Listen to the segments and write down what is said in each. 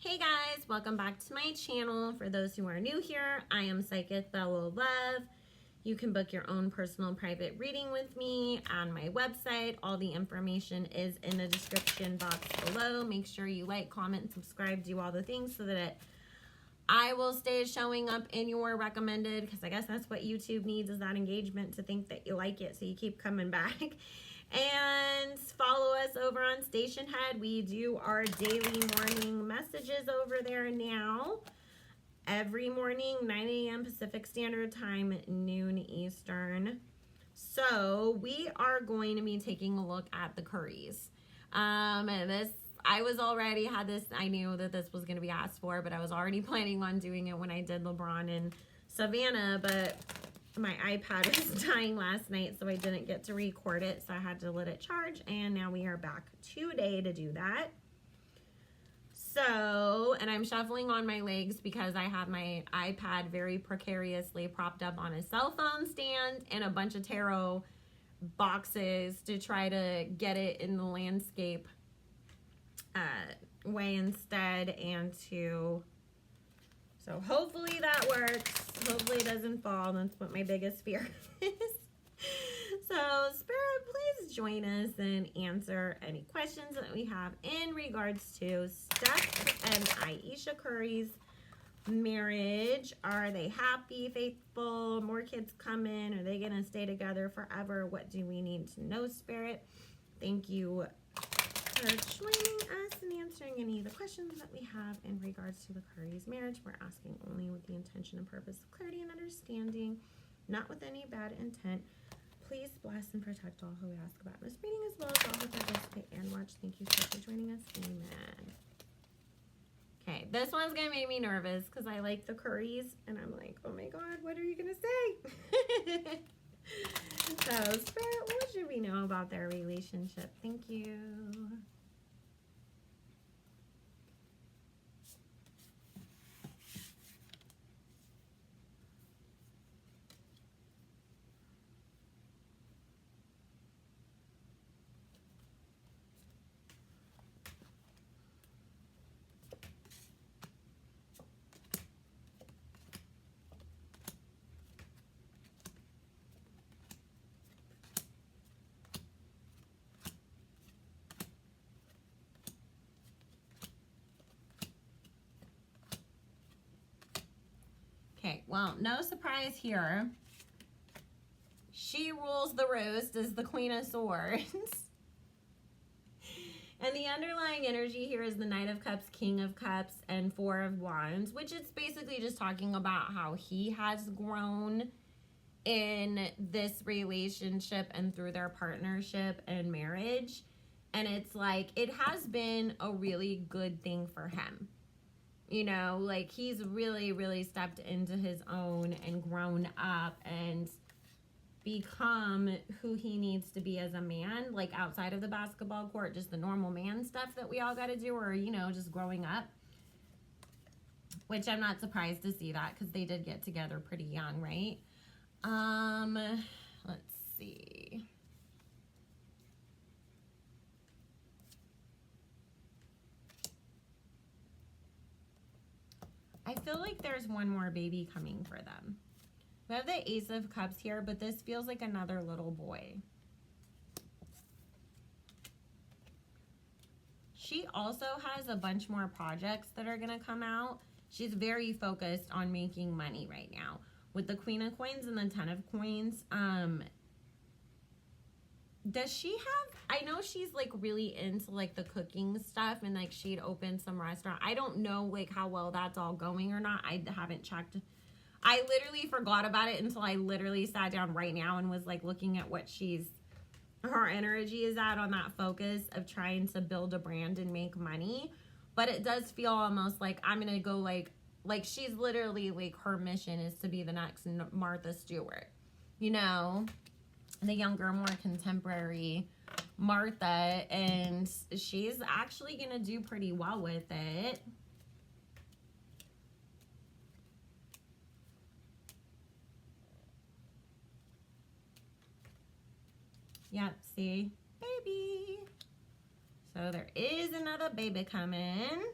Hey guys, welcome back to my channel. For those who are new here, I am Psychic Bellow Love. You can book your own personal private reading with me on my website. All the information is in the description box below. Make sure you like, comment, subscribe, do all the things so that I will stay showing up in your recommended, because I guess that's what YouTube needs, is that engagement, to think that you like it so you keep coming back. And follow us over on Station Head. We do our daily morning messages over there now. Every morning, 9 a.m. Pacific Standard Time, noon Eastern. So we are going to be taking a look at the Currys. I knew that this was going to be asked for, but I was already planning on doing it when I did LeBron and Savannah, but my iPad was dying last night, so I didn't get to record it, so I had to let it charge, and now we are back today to do that. So, and I'm shuffling on my legs because I have my iPad very precariously propped up on a cell phone stand and a bunch of tarot boxes to try to get it in the landscape way instead, and so hopefully that works. Hopefully it doesn't fall. That's what my biggest fear is. So Spirit, please join us and answer any questions that we have in regards to Steph and Ayesha Curry's marriage. Are they happy, faithful, more kids coming? Are they going to stay together forever? What do we need to know, Spirit? Thank you for joining us and answering any of the questions that we have in regards to the Curry's marriage. We're asking only with the intention and purpose of clarity and understanding, not with any bad intent. Please bless and protect all who we ask about in this reading, as well as all who participate and watch. Thank you so much for joining us. Amen. Okay, this one's gonna make me nervous because I like the Currys and I'm like, oh my god, what are you gonna say? So Spirit, what should we know about their relationship? Thank you. Okay, well, no surprise here. She rules the roost as the Queen of Swords. And the underlying energy here is the Knight of Cups, King of Cups, and Four of Wands, which is basically just talking about how he has grown in this relationship and through their partnership and marriage. And it's like, it has been a really good thing for him. You know, like he's really, really stepped into his own and grown up and become who he needs to be as a man, like outside of the basketball court, just the normal man stuff that we all got to do, or, you know, just growing up. Which I'm not surprised to see that because they did get together pretty young, right? Let's see. I feel like there's one more baby coming for them. We have the Ace of Cups here, but this feels like another little boy. She also has a bunch more projects that are going to come out. She's very focused on making money right now. With the Queen of Coins and the Ten of Coins, does she have, I know she's like really into like the cooking stuff, and like she'd opened some restaurant. I don't know like how well that's all going or not. I haven't checked. I literally forgot about it until I literally sat down right now and was like looking at what her energy is at on that focus of trying to build a brand and make money. But it does feel almost like I'm going to go like she's literally like, her mission is to be the next Martha Stewart, you know, the younger, more contemporary Martha, and she's actually going to do pretty well with it. Yep, see? Baby. So there is another baby coming.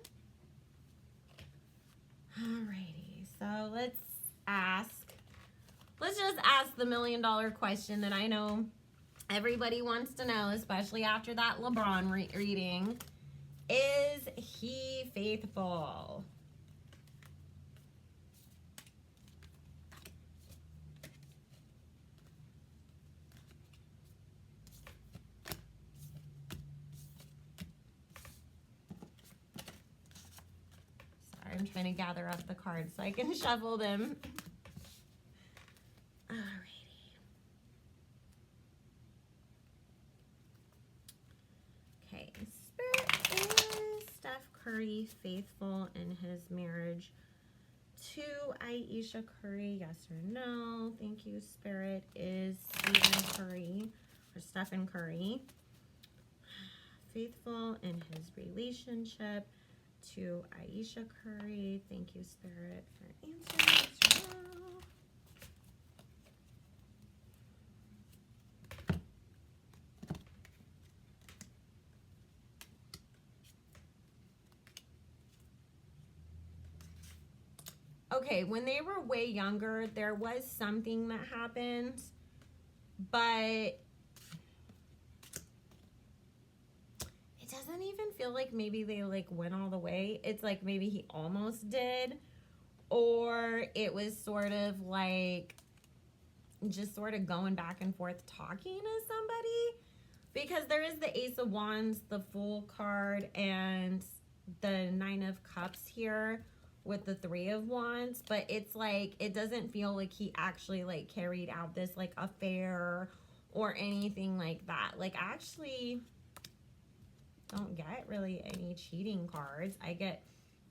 just ask the $1,000,000 question that I know everybody wants to know, especially after that LeBron reading. Is he faithful? Sorry, I'm trying to gather up the cards so I can shuffle them. Alrighty. Okay, Spirit, is Steph Curry faithful in his marriage to Ayesha Curry? Yes or no? Thank you, Spirit. Is Stephen Curry or Stephen Curry faithful in his relationship to Ayesha Curry? Thank you, Spirit, for answering. Yes or no? Okay, when they were way younger, there was something that happened, but it doesn't even feel like maybe they like went all the way. It's like maybe he almost did, or it was sort of like just sort of going back and forth talking to somebody, because there is the Ace of Wands, the Fool card, and the Nine of Cups here with the Three of Wands, but it's like it doesn't feel like he actually like carried out this like affair or anything like that. Like, I actually don't get really any cheating cards. I get,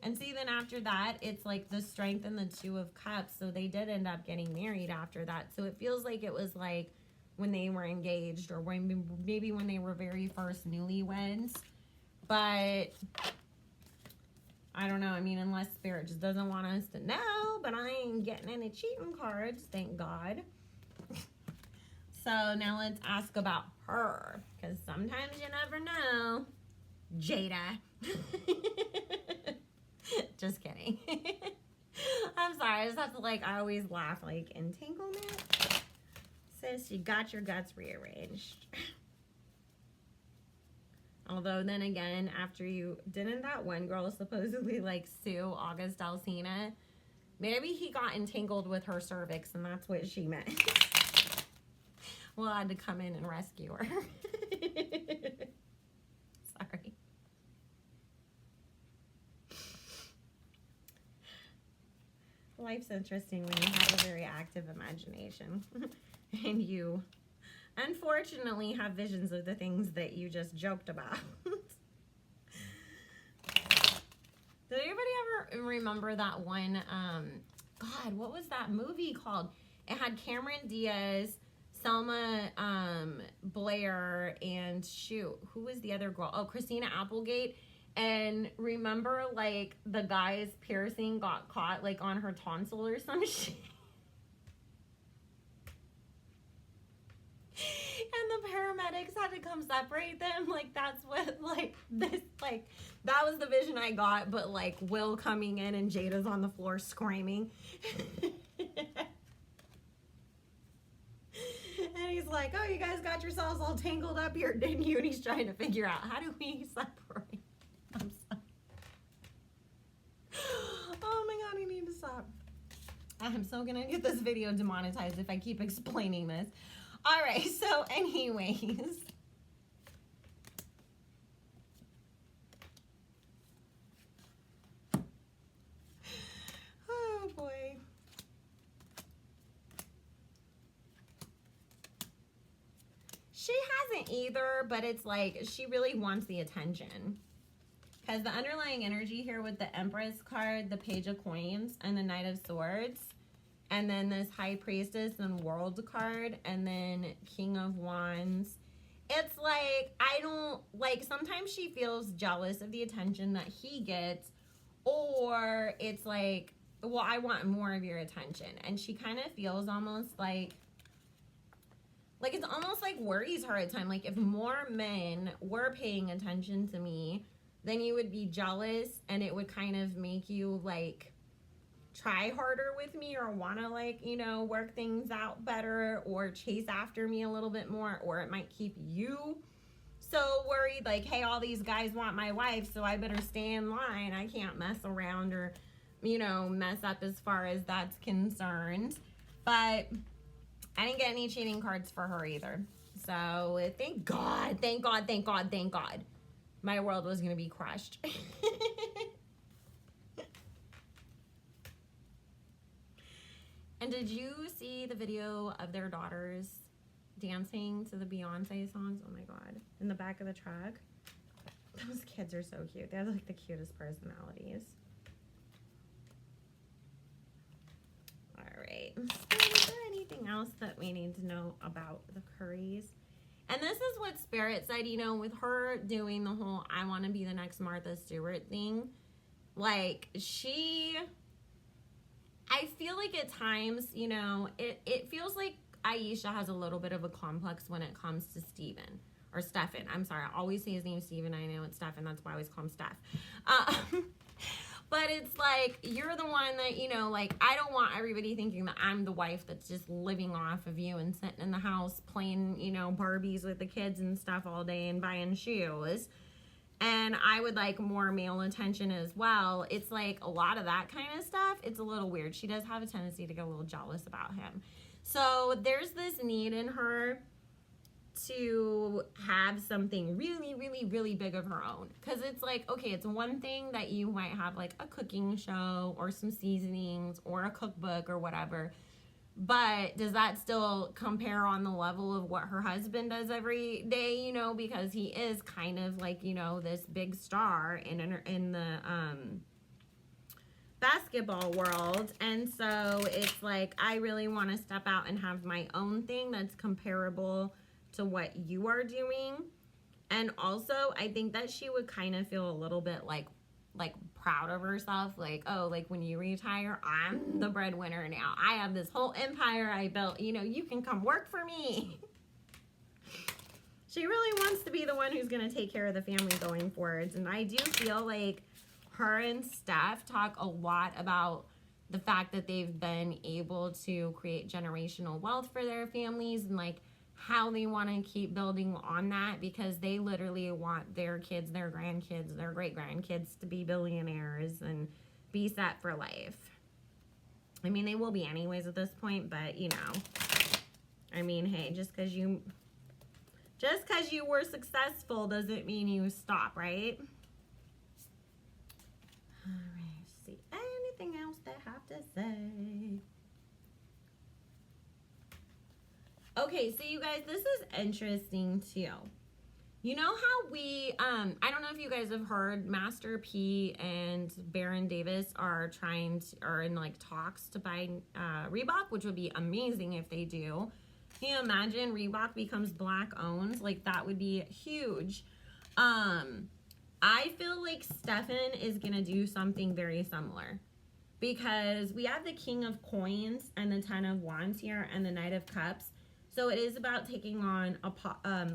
and see, then after that it's like the Strength and the Two of Cups, so they did end up getting married after that. So it feels like it was like when they were engaged, or when maybe when they were very first newlyweds. But I don't know. I mean, unless Spirit just doesn't want us to know, but I ain't getting any cheating cards, thank God. So now let's ask about her, because sometimes you never know. Jada. Just kidding. I'm sorry. I just have to, like, I always laugh, like, entanglement. Sis, you got your guts rearranged. Although then again, after you, didn't that one girl supposedly like sue August Alsina? Maybe he got entangled with her cervix and that's what she meant. Well, I had to come in and rescue her. Sorry. Life's interesting when you have a very active imagination and you unfortunately have visions of the things that you just joked about. Did anybody ever remember that one, God, what was that movie called? It had Cameron Diaz, Selma Blair, and shoot, who was the other girl? Oh, Christina Applegate. And remember, like, the guy's piercing got caught, like, on her tonsil or some shit? And the paramedics had to come separate them. Like, that's what, like, this, like, that was the vision I got. But, like, Will coming in and Jada's on the floor screaming. And he's like, oh, you guys got yourselves all tangled up here, didn't you? And he's trying to figure out, how do we separate? I'm sorry. Oh, my God, I need to stop. I'm so going to get this video demonetized if I keep explaining this. All right, so anyways. Oh, boy. She hasn't either, but it's like she really wants the attention. Because the underlying energy here with the Empress card, the Page of Coins, and the Knight of Swords, and then this High Priestess and World card, and then King of Wands. It's like, I don't, like, sometimes she feels jealous of the attention that he gets, or it's like, well, I want more of your attention. And she kind of feels almost like it's almost like worries her at times. Like, if more men were paying attention to me, then you would be jealous, and it would kind of make you, like, try harder with me or want to, like, you know, work things out better or chase after me a little bit more, or it might keep you so worried, like, hey, all these guys want my wife, so I better stay in line. I can't mess around or, you know, mess up as far as that's concerned. But I didn't get any cheating cards for her either. So thank God, thank God, thank God, thank God. My world was going to be crushed. And did you see the video of their daughters dancing to the Beyonce songs? Oh my God. In the back of the truck. Those kids are so cute. They have like the cutest personalities. All right. So is there anything else that we need to know about the Currys? And this is what Spirit said, you know, with her doing the whole I want to be the next Martha Stewart thing. Like, I feel like at times, you know, it feels like Ayesha has a little bit of a complex when it comes to Steven. Or Stefan. I'm sorry. I always say his name Steven. I know it's Stefan. That's why I always call him Steph. But it's like, you're the one that, you know, like, I don't want everybody thinking that I'm the wife that's just living off of you and sitting in the house playing, you know, Barbies with the kids and stuff all day and buying shoes. And I would like more male attention as well. It's like a lot of that kind of stuff. It's a little weird. She does have a tendency to get a little jealous about him. So there's this need in her to have something really, really, really big of her own. Because it's like, okay, it's one thing that you might have like a cooking show or some seasonings or a cookbook or whatever. But does that still compare on the level of what her husband does every day, you know, because he is kind of like, you know, this big star in the basketball world. And so it's like, I really want to step out and have my own thing that's comparable to what you are doing. And also, I think that she would kind of feel a little bit like proud of herself, like, oh, like when you retire, I'm the breadwinner now. I have this whole empire I built, you know, you can come work for me. She really wants to be the one who's going to take care of the family going forwards. And I do feel like her and Steph talk a lot about the fact that they've been able to create generational wealth for their families and like how they want to keep building on that, because they literally want their kids, their grandkids, their great-grandkids to be billionaires and be set for life. I mean, they will be anyways at this point, but, you know, I mean, hey, just because you were successful doesn't mean you stop, right? All right, see anything else they have to say? Okay, so you guys, this is interesting too. You know how we, I don't know if you guys have heard, Master P and Baron Davis are in like talks to buy Reebok, which would be amazing if they do. Can you imagine Reebok becomes black owned? Like, that would be huge. I feel like Stefan is gonna do something very similar, because we have the King of Coins and the Ten of Wands here and the Knight of Cups. So it is about taking on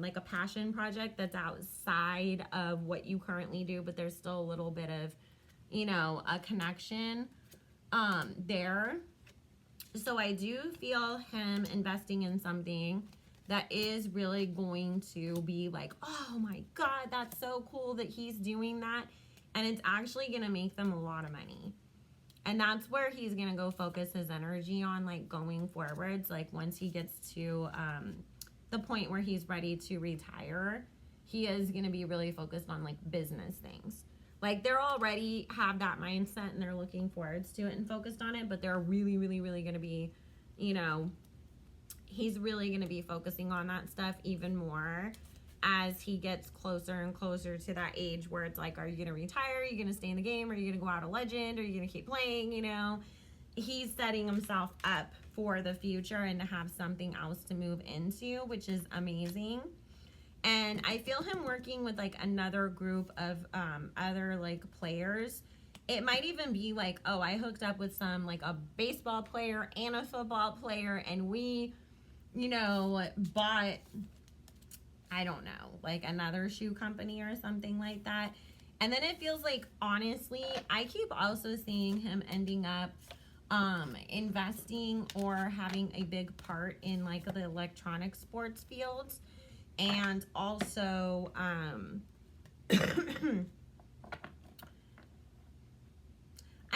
like a passion project that's outside of what you currently do, but there's still a little bit of, you know, a connection there. So I do feel him investing in something that is really going to be like, oh my God, that's so cool that he's doing that. And it's actually going to make them a lot of money. And that's where he's going to go focus his energy on, like, going forwards. Like, once he gets to the point where he's ready to retire, he is going to be really focused on, like, business things. Like, they're already have that mindset and they're looking forwards to it and focused on it. But they're really, really, really going to be, you know, he's really going to be focusing on that stuff even more as he gets closer and closer to that age where it's like, are you going to retire? Are you going to stay in the game? Are you going to go out a legend? Are you going to keep playing? You know, he's setting himself up for the future and to have something else to move into, which is amazing. And I feel him working with like another group of other like players. It might even be like, oh, I hooked up with some like a baseball player and a football player, and we, you know, bought, I don't know, like another shoe company or something like that. And then it feels like, honestly, I keep also seeing him ending up investing or having a big part in like the electronic sports fields. And also, I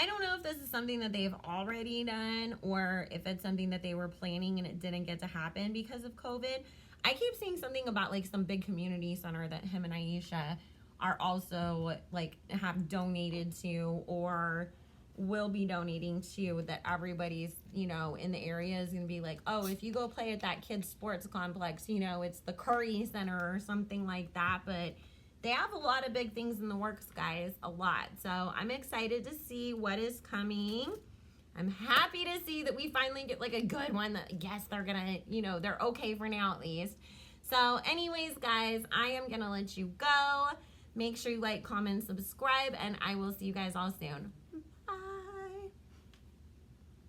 don't know if this is something that they've already done or if it's something that they were planning and it didn't get to happen because of COVID. I keep seeing something about like some big community center that him and Ayesha are also like have donated to or will be donating to, that everybody's, you know, in the area is going to be like, oh, if you go play at that kid's sports complex, you know, it's the Curry Center or something like that. But they have a lot of big things in the works, guys, a lot. So I'm excited to see what is coming. I'm happy to see that we finally get like a good one that, yes, they're gonna, you know, they're okay for now at least. So anyways, guys, I am gonna let you go. Make sure you like, comment, subscribe, and I will see you guys all soon.